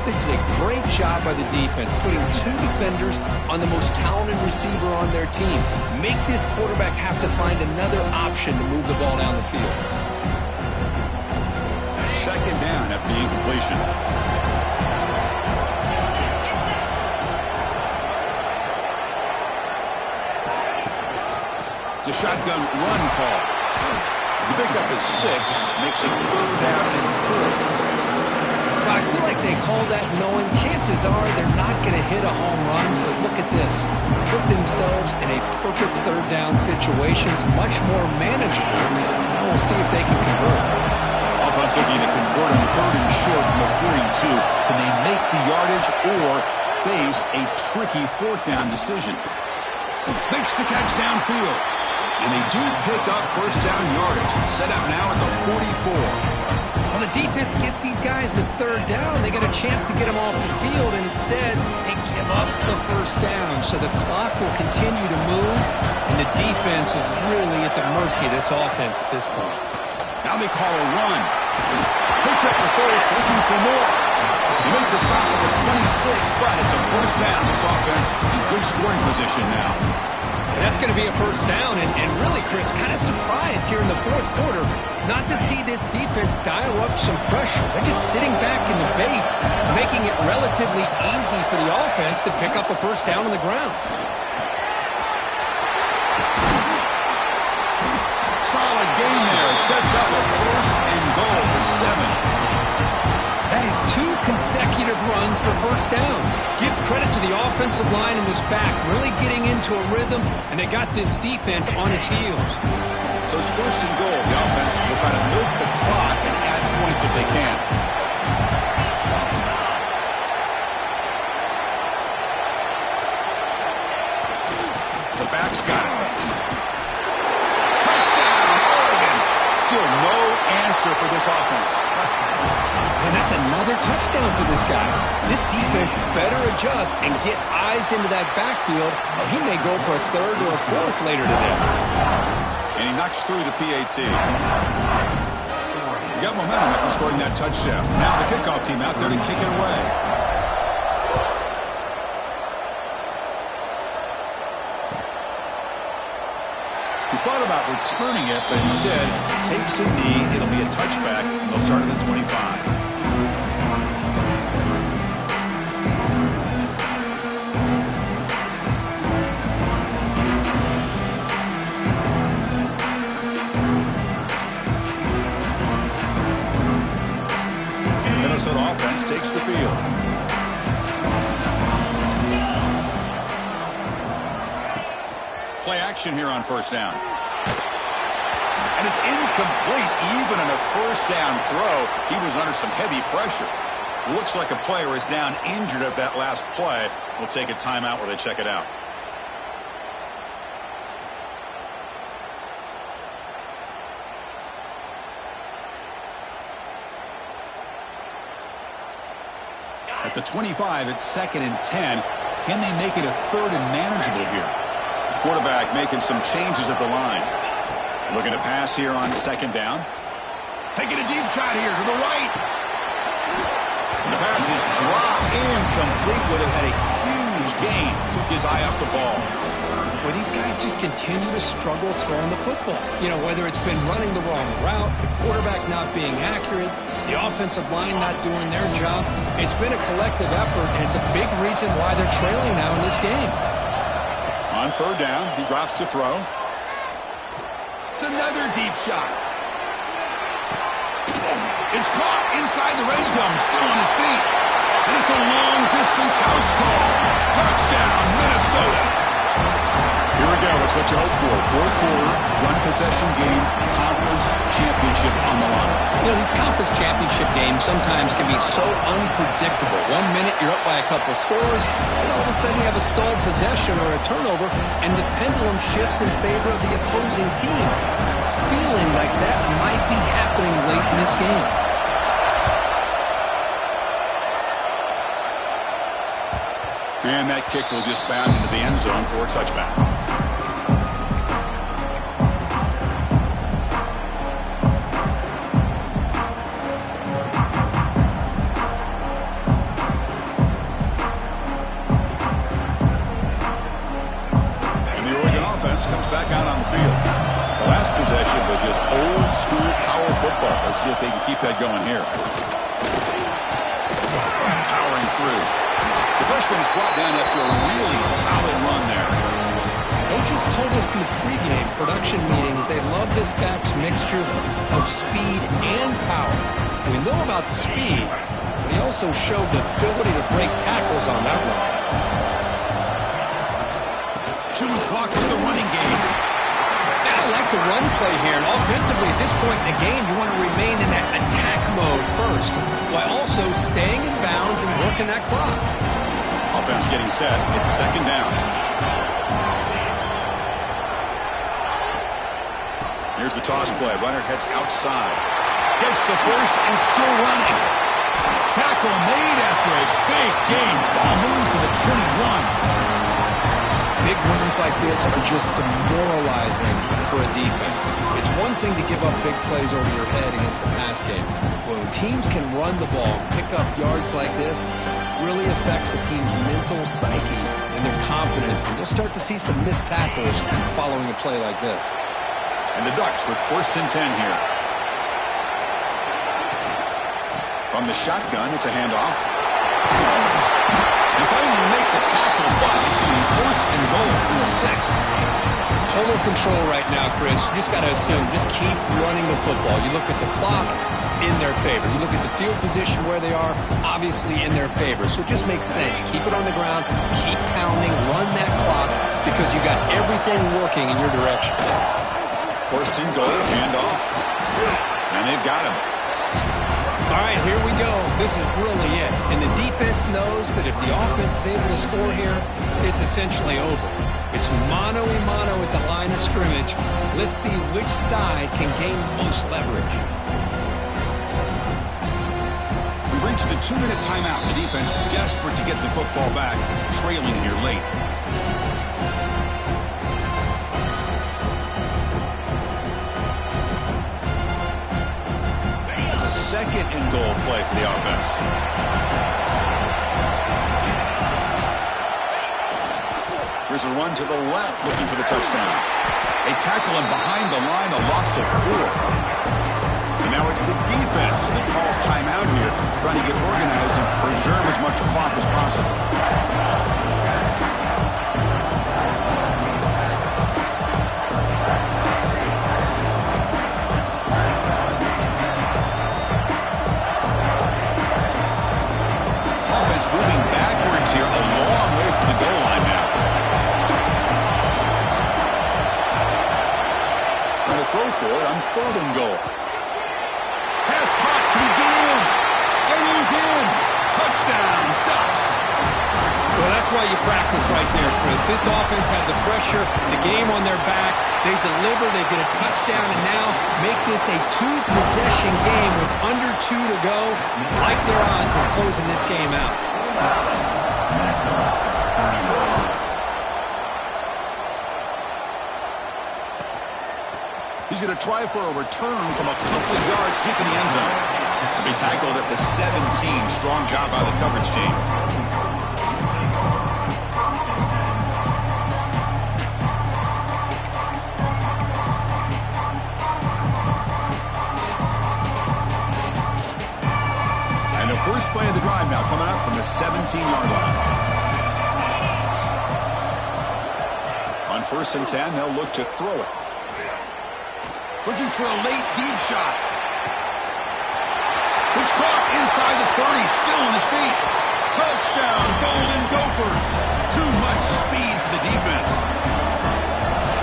This is a great job by the defense, putting 2 defenders on the most talented receiver on their team. Make this quarterback have to find another option to move the ball down the field. 2nd down after the incompletion. It's a shotgun run call. The pickup is 6, makes it 3rd down and 4. I feel like they called that knowing chances are they're not going to hit a home run, but look at this. Put themselves in a perfect 3rd down situation. It's much more manageable. Now we'll see if they can convert. Offense looking to convert on 3rd and short from the 42. Can they make the yardage or face a tricky 4th down decision? Makes the catch downfield. And they do pick up 1st down yardage. Set up now at the 44. Well, the defense gets these guys to 3rd down. They get a chance to get them off the field, and instead they give up the 1st down. So the clock will continue to move, and the defense is really at the mercy of this offense at this point. Now they call a run. Picks up the first, looking for more. They make the stop at the 26, but it's a 1st down. This offense in good scoring position now. And that's going to be a 1st down, and really, Chris, kind of surprised here in the 4th quarter not to see this defense dial up some pressure. They're just sitting back in the base, making it relatively easy for the offense to pick up a 1st down on the ground. Solid gain there. Sets up a 1st and goal to 7. That is 2 consecutive runs for 1st downs. Give credit to the offensive line in this back, really getting into a rhythm, and they got this defense on its heels. So it's 1st and goal. The offense will try to milk the clock and add points if they can. The back's got it. Touchdown, Oregon. Still no answer for this offense. another touchdown for this guy. This defense better adjust and get eyes into that backfield, or he may go for a third or a fourth later today. And he knocks through the PAT. He got momentum after scoring that touchdown. Now the kickoff team out there to kick it away. He thought about returning it, but instead takes a knee. It'll be a touchback, and they'll start at the 25. Minnesota offense takes the field. Play action here on first down. And it's incomplete. Even in a first down throw, he was under some heavy pressure. Looks like a player is down injured at that last play. We'll take a timeout while they check it out. At the 25, it's 2nd and 10. Can they make it a third and manageable here? Quarterback making some changes at the line. Looking to pass here on 2nd down. Taking a deep shot here to the right. The pass is dropped incomplete. Would have had a huge gain. Took his eye off the ball. Well, these guys just continue to struggle throwing the football. You know, whether it's been running the wrong route, the quarterback not being accurate, the offensive line not doing their job. It's been a collective effort, and it's a big reason why they're trailing now in this game. On 3rd down, he drops to throw. It's another deep shot. It's caught inside the red zone, still on his feet. And it's a long-distance house call. Touchdown, Minnesota. Here we go. It's what you hope for. 4th quarter, one possession game, conference championship on the line. You know, these conference championship games sometimes can be so unpredictable. 1 minute you're up by a couple scores, and all of a sudden you have a stalled possession or a turnover, and the pendulum shifts in favor of the opposing team. It's feeling like that might be happening late in this game. And that kick will just bound into the end zone for a touchback. And the Oregon offense comes back out on the field. The last possession was just old school power football. Let's see if they can keep that going here. Powering through. The freshman is brought down after a really solid run there. Coaches told us in the pregame production meetings they love this back's mixture of speed and power. We know about the speed, but he also showed the ability to break tackles on that run. Shooting clock with the running game. And I like the run play here. And offensively, at this point in the game, you want to remain in that attack mode first, while also staying in bounds and working that clock. Offense getting set. It's 2nd down. Here's the toss play. Runner heads outside. Gets the first and still running. Tackle made after a big gain. Ball moves to the 21. Big runs like this are just demoralizing for a defense. It's one thing to give up big plays over your head against the pass game. When teams can run the ball, pick up yards like this, really affects a team's mental psyche and their confidence. And you'll start to see some missed tackles following a play like this. And the Ducks with 1st and 10 here. From the shotgun, it's a handoff. If I will make the tackle, but it's going to be 1st and goal from the 6. Total control right now, Chris. You just got to assume, just keep running the football. You look at the clock, in their favor. You look at the field position where they are, obviously in their favor. So it just makes sense. Keep it on the ground, keep pounding, run that clock, because you got everything working in your direction. 1st and goal, handoff. And they've got him. All right, here we go. This is really it. And the defense knows that if the offense is able to score here, it's essentially over. It's mano-a-mano at the line of scrimmage. Let's see which side can gain most leverage. We to the 2-minute timeout. The defense desperate to get the football back, trailing here late. It's a second and goal play for the offense. Here's a run to the left, looking for the touchdown. They tackle him behind the line, a loss of 4. And now it's the defense that calls timeout here, trying to get organized and preserve as much clock as possible. Offense moving backwards here, a long way from the goal line now. And a throw for it on 3rd and goal. Pass caught. Can he get in? And he's in. Touchdown, Ducks. Well, that's why you practice right there, Chris. This offense had the pressure, the game on their back. They deliver, they get a touchdown, and now make this a 2-possession game with under 2 to go. Like their odds of closing this game out. He's going to try for a return from a couple of yards deep in the end zone. They tackled at the 17. Strong job by the coverage team. And the first play of the drive now coming up from the 17-yard line. On 1st and 10, they'll look to throw it. Looking for a late deep shot. Which caught inside the 30, still on his feet. Touchdown, Golden Gophers. Too much speed for the defense.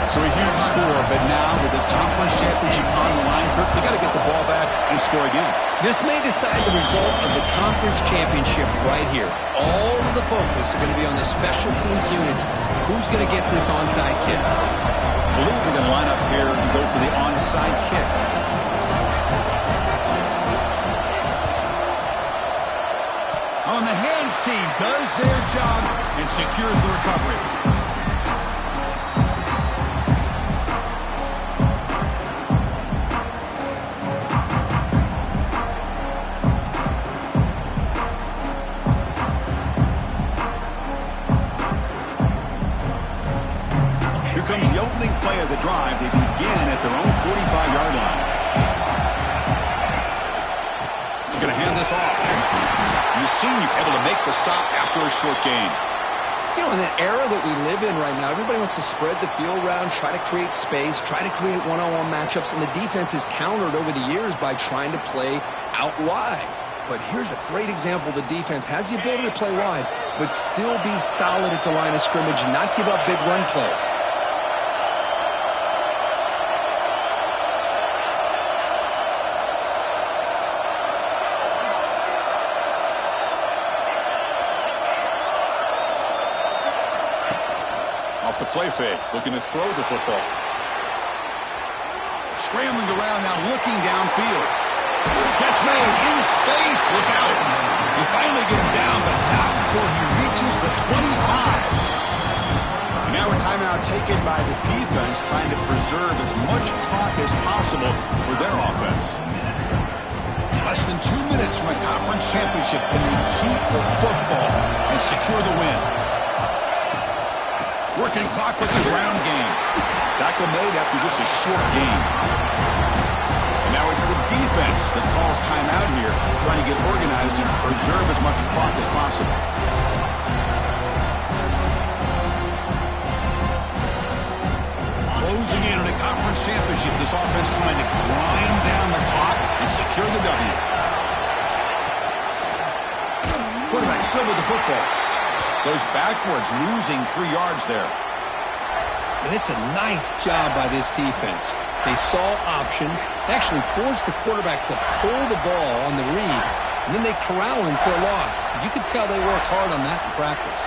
So a huge score, but now with the conference championship on the line, Kirk, they got to get the ball back and score again. This may decide the result of the conference championship right here. All of the focus are going to be on the special teams units. Who's going to get this onside kick? I believe they're going to line up here and go for the onside kick. On the hands team does their job and secures the recovery. Here comes the opening play of the drive. They begin at their own 45-yard line. He's going to hand this off. And the senior able to make the stop after a short gain. You know, in the era that we live in right now, everybody wants to spread the field around, try to create space, try to create one-on-one matchups, and the defense is countered over the years by trying to play out wide. But here's a great example. The defense has the ability to play wide, but still be solid at the line of scrimmage and not give up big run plays. Off the play fake, looking to throw the football. Scrambling around now, looking downfield. Catch made in space, look out. You finally get him down, but not before he reaches the 25. And now a timeout taken by the defense, trying to preserve as much clock as possible for their offense. Less than 2 minutes from a conference championship, and they keep the football and secure the win. Working clock with the ground game. Tackle made after just a short game. And now it's the defense that calls timeout here, trying to get organized and preserve as much clock as possible. Closing in on a conference championship, this offense trying to grind down the clock and secure the W. Quarterback still with the football. Goes backwards, losing 3 yards there. And it's a nice job by this defense. They saw option, actually forced the quarterback to pull the ball on the read, and then they corral him for a loss. You could tell they worked hard on that in practice.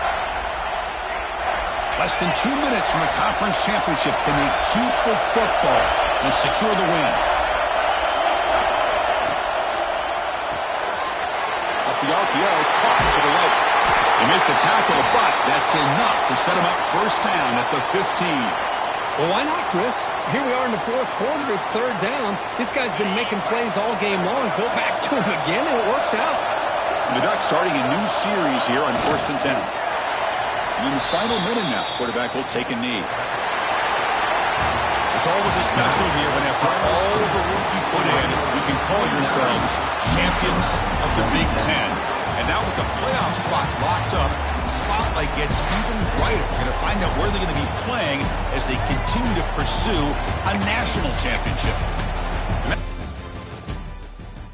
Less than 2 minutes from a conference championship. Can they keep the football and secure the win? Off the the RPO, caught to the right. They make the tackle, but that's enough to set him up first down at the 15. Well, why not, Chris? Here we are in the fourth quarter. It's third down. This guy's been making plays all game long. Go back to him again, and it works out. And the Ducks starting a new series here on 1st and 10. And in the final minute now, quarterback will take a knee. It's always a special year when after all the work you put in, you can call yourselves champions of the Big Ten. And now with the playoff spot locked up, the spotlight gets even brighter. We're going to find out where they're going to be playing as they continue to pursue a national championship.